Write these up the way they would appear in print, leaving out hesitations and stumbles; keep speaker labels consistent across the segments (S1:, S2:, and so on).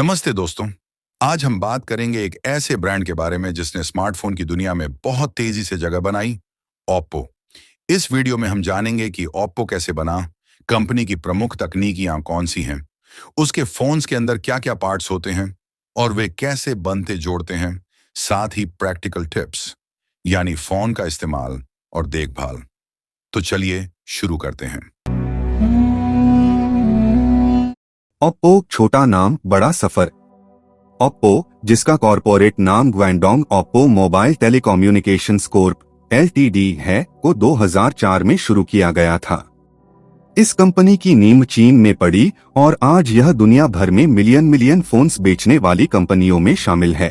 S1: नमस्ते दोस्तों। आज हम बात करेंगे एक ऐसे ब्रांड के बारे में जिसने स्मार्टफोन की दुनिया में बहुत तेजी से जगह बनाई, ओप्पो। इस वीडियो में हम जानेंगे कि ओप्पो कैसे बना, कंपनी की प्रमुख तकनीकियां कौन सी हैं, उसके फोन्स के अंदर क्या-क्या पार्ट्स होते हैं और वे कैसे बनते जोड़ते हैं, साथ ही प्रैक्टिकल टिप्स यानी फोन का इस्तेमाल और देखभाल। तो चलिए शुरू करते हैं।
S2: ओप्पो, छोटा नाम बड़ा सफर। ओप्पो, जिसका कॉरपोरेट नाम Guangdong Oppo mobile telecommunications corp (LTD) है, को 2004 में शुरू किया गया था। इस कंपनी की नींव चीन में पड़ी और आज यह दुनिया भर में मिलियन फोन्स बेचने वाली कंपनियों में शामिल है।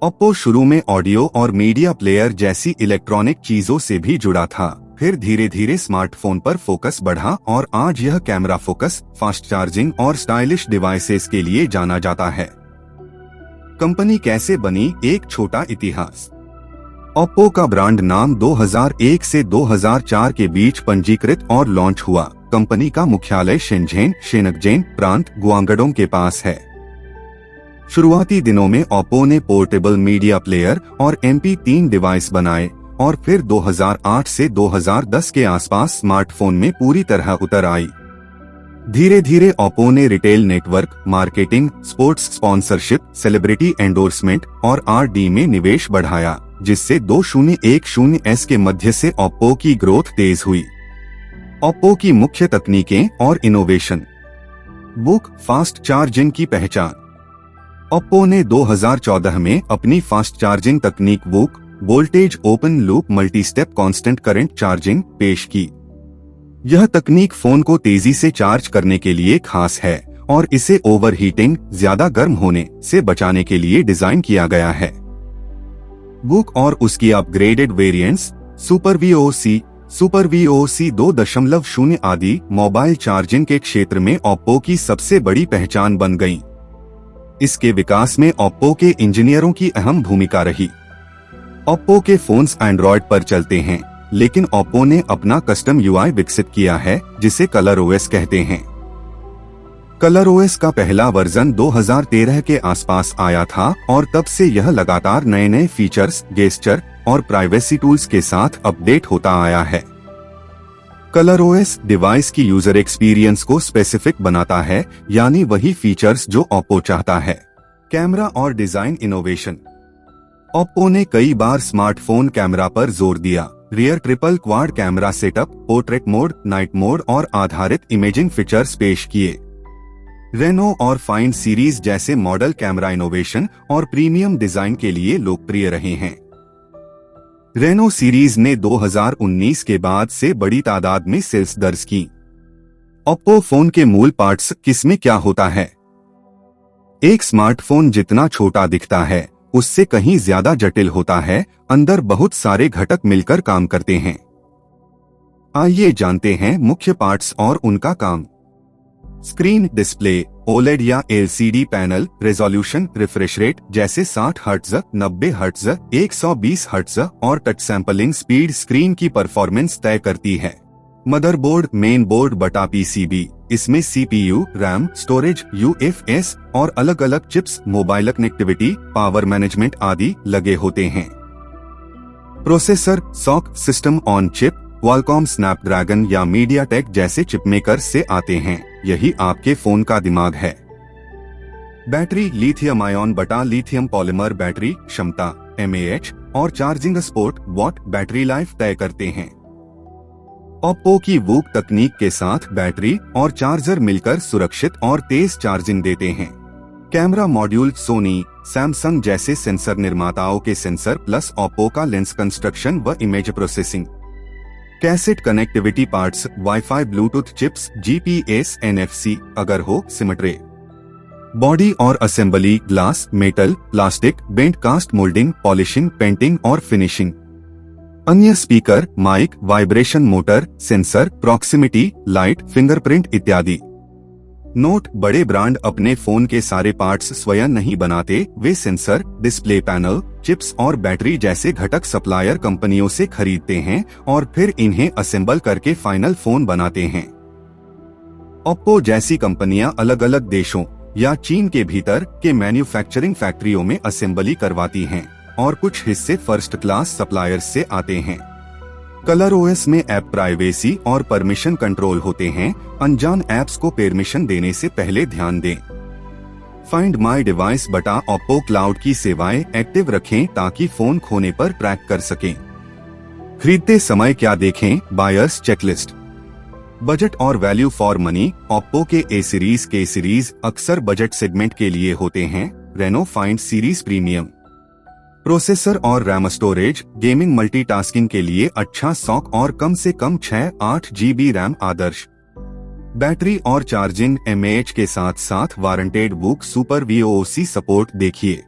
S2: ओप्पो शुरू में ऑडियो और मीडिया प्लेयर जैसी इलेक्ट्रॉनिक चीजों से भी जुड़ा था, फिर धीरे धीरे स्मार्टफोन पर फोकस बढ़ा और आज यह कैमरा फोकस, फास्ट चार्जिंग और स्टाइलिश डिवाइसेस के लिए जाना जाता है। कंपनी कैसे बनी, एक छोटा इतिहास। ओप्पो का ब्रांड नाम 2001 से 2004 के बीच पंजीकृत और लॉन्च हुआ। कंपनी का मुख्यालय शेनज़ेन प्रांत गुआंगडोंग के पास है। शुरुआती दिनों में ओप्पो ने पोर्टेबल मीडिया प्लेयर और MP3 डिवाइस बनाए और फिर 2008 से 2010 के आसपास स्मार्टफोन में पूरी तरह उतर आई। धीरे धीरे ओप्पो ने retail network, marketing, sports sponsorship, celebrity endorsement और R&D में निवेश बढ़ाया, जिससे 2010 के मध्य से ओप्पो की ग्रोथ तेज हुई। ओप्पो की मुख्य तकनीकें और इनोवेशन। बुक फास्ट चार्जिंग की पहचान। ओप्पो ने 2014 में अपनी फास्ट चार्जिंग तकनीक VOOC voltage open loop multi step constant current charging पेश की। यह तकनीक फोन को तेजी से चार्ज करने के लिए खास है और इसे ओवरहीटिंग, ज्यादा गर्म होने से बचाने के लिए डिजाइन किया गया है। बुक और उसकी अपग्रेडेड वेरिएंट्स सुपर VOC 2.0 आदि मोबाइल चार्जिंग के क्षेत्र में ओप्पो की सबसे बड़ी पहचान बन गई। इसके विकास में ओप्पो के इंजीनियरों की अहम भूमिका रही। ओप्पो के फोन्स एंड्रॉयड पर चलते हैं, लेकिन ओप्पो ने अपना कस्टम UI विकसित किया है, जिसे ColorOS कहते हैं। ColorOS का पहला वर्जन 2013 के आसपास आया था और तब से यह लगातार नए फीचर्स, गेस्चर और प्राइवेसी टूल्स के साथ अपडेट होता आया है। ColorOS डिवाइस की यूजर एक्सपीरियंस को स्पेसिफिक बनाता है, यानी वही फीचर्स जो ओप्पो चाहता है। कैमरा और डिजाइन इनोवेशन। ओप्पो ने कई बार स्मार्टफोन कैमरा पर जोर दिया। Rear triple quad camera setup, portrait mode, night mode और आधारित इमेजिंग फीचर्स पेश किए। रेनो और फाइंड सीरीज जैसे मॉडल कैमरा इनोवेशन और प्रीमियम डिजाइन के लिए लोकप्रिय रहे हैं। रेनो सीरीज ने 2019 के बाद से बड़ी तादाद में सेल्स दर्ज की। ओप्पो फोन के मूल पार्ट्स किसमें क्या होता है। एक स्मार्टफोन जितना छोटा दिखता है, उससे कहीं ज्यादा जटिल होता है। अंदर बहुत सारे घटक मिलकर काम करते हैं। आइए जानते हैं मुख्य पार्ट्स और उनका काम। स्क्रीन, डिस्प्ले, OLED या LCD panel, resolution, refresh rate जैसे 60 हर्ट्ज, 90 हर्ट्ज, 120 हर्ट्ज और टच सैंपलिंग स्पीड स्क्रीन की परफॉर्मेंस तय करती है। मदरबोर्ड, मेन बोर्ड बटा PCB, इसमें CPU, RAM, स्टोरेज, UFS और अलग अलग chips, mobile connectivity, power management आदि लगे होते हैं। Processor, SoC system on chip, Qualcomm Snapdragon या मीडियाटेक जैसे चिपमेकर से आते हैं। यही आपके फोन का दिमाग है। बैटरी, लिथियम आयन बटा लिथियम पॉलीमर बैटरी, क्षमता mAh और charging sport what battery life तय करते हैं। ओप्पो की वूक तकनीक के साथ बैटरी और चार्जर मिलकर सुरक्षित और तेज चार्जिंग देते हैं। कैमरा मॉड्यूल, सोनी, सैमसंग जैसे सेंसर निर्माताओं के सेंसर प्लस ओप्पो का लेंस कंस्ट्रक्शन व इमेज प्रोसेसिंग। कैसेट connectivity parts, wifi, bluetooth chips, GPS, NFC अगर हो, सिमेट्री। बॉडी और असेंबली, glass, metal, plastic, bent cast moulding, polishing, painting और फिनिशिंग। अन्य speaker, mic, vibration motor, sensor, proximity, light, fingerprint इत्यादि। नोट, बड़े ब्रांड अपने फोन के सारे पार्ट्स स्वयं नहीं बनाते, वे सेंसर, डिस्प्ले पैनल, चिप्स और बैटरी जैसे घटक सप्लायर कंपनियों से खरीदते हैं और फिर इन्हें असेंबल करके फाइनल फोन बनाते हैं। ओप्पो जैसी कंपनियां अलग अलग देशों या चीन के भीतर के मैन्युफैक्चरिंग फैक्ट्रियों में असेंबली करवाती हैं और कुछ हिस्से फर्स्ट क्लास सप्लायर्स से आते हैं। कलर ओएस में ऐप प्राइवेसी और परमिशन कंट्रोल होते हैं। अनजान ऐप्स को परमिशन देने से पहले ध्यान दें। फाइंड माई डिवाइस बटा ओप्पो क्लाउड की सेवाएं एक्टिव रखें ताकि फोन खोने पर ट्रैक कर सकें। खरीदते समय क्या देखें? Buyers checklist. बजट और वैल्यू फॉर मनी। ओप्पो के ए सीरीज के सीरीज अक्सर बजट सेगमेंट के लिए होते हैं। Reno Find series premium. Processor और रैम स्टोरेज। गेमिंग मल्टीटास्किंग के लिए अच्छा सॉक और कम से कम 6-8 GB रैम आदर्श। बैटरी और चार्जिंग mAh के साथ साथ वारंटेड बुक सुपर VOC सपोर्ट देखिए।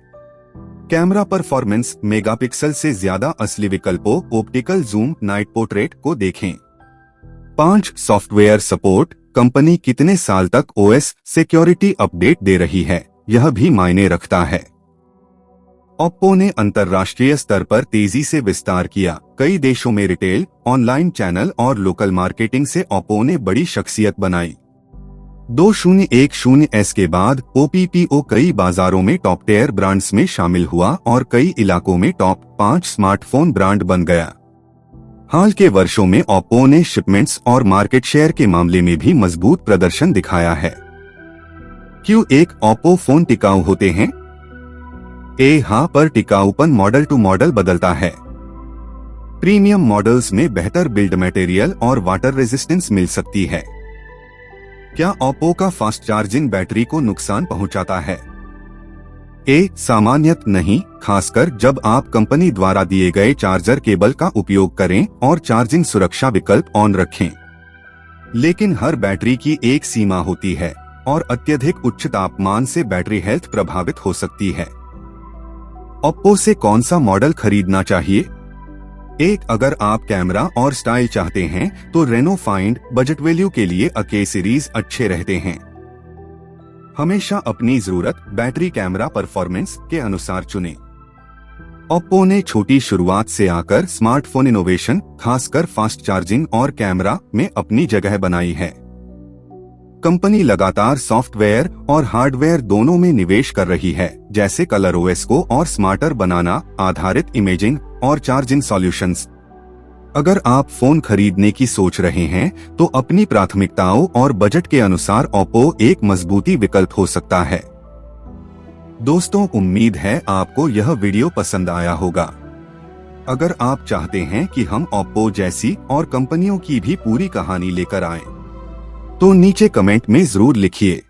S2: Camera performance. मेगापिक्सल से ज्यादा असली विकल्पों ऑप्टिकल जूम नाइट पोर्ट्रेट को देखें। 5 सॉफ्टवेयर सपोर्ट। कंपनी कितने साल तक OS सिक्योरिटी अपडेट दे रही है, यह भी मायने रखता है। ओप्पो ने अंतर्राष्ट्रीय स्तर पर तेजी से विस्तार किया। कई देशों में रिटेल, ऑनलाइन चैनल और लोकल मार्केटिंग से ओप्पो ने बड़ी शख्सियत बनाई। 2010S के बाद OPPO कई बाजारों में टॉप टियर ब्रांड्स में शामिल हुआ और कई इलाकों में टॉप 5 स्मार्टफोन ब्रांड बन गया। हाल के वर्षों में ओप्पो ने शिपमेंट्स और मार्केट शेयर के मामले में भी मजबूत प्रदर्शन दिखाया है। क्यों एक ओप्पो फोन टिकाऊ होते हैं? हाँ, पर टिकाऊपन मॉडल टू मॉडल बदलता है। प्रीमियम मॉडल्स में बेहतर बिल्ड मटेरियल और वाटर रेजिस्टेंस मिल सकती है। क्या ओप्पो का फास्ट चार्जिंग बैटरी को नुकसान पहुंचाता है? सामान्यतः नहीं, खासकर जब आप कंपनी द्वारा दिए गए चार्जर केबल का उपयोग करें और चार्जिंग सुरक्षा विकल्प ऑन रखें। लेकिन हर बैटरी की एक सीमा होती है और अत्यधिक उच्च तापमान से बैटरी हेल्थ प्रभावित हो सकती है। ओप्पो से कौन सा मॉडल खरीदना चाहिए? अगर आप कैमरा और स्टाइल चाहते हैं तो रेनो फाइंड, बजट वैल्यू के लिए के सीरीज अच्छे रहते हैं। हमेशा अपनी जरूरत, बैटरी, कैमरा परफॉर्मेंस के अनुसार चुनें। ओप्पो ने छोटी शुरुआत से आकर स्मार्टफोन इनोवेशन, खासकर फास्ट चार्जिंग और कैमरा में अपनी जगह बनाई है। कंपनी लगातार सॉफ्टवेयर और हार्डवेयर दोनों में निवेश कर रही है, जैसे कलर ओएस को और स्मार्टर बनाना, आधारित इमेजिंग और चार्जिंग सॉल्यूशंस। अगर आप फोन खरीदने की सोच रहे हैं तो अपनी प्राथमिकताओं और बजट के अनुसार ओप्पो एक मजबूती विकल्प हो सकता है। दोस्तों, उम्मीद है आपको यह वीडियो पसंद आया होगा। अगर आप चाहते हैं कि हम ओप्पो जैसी और कंपनियों की भी पूरी कहानी लेकर आएं, तो नीचे कमेंट में जरूर लिखिए।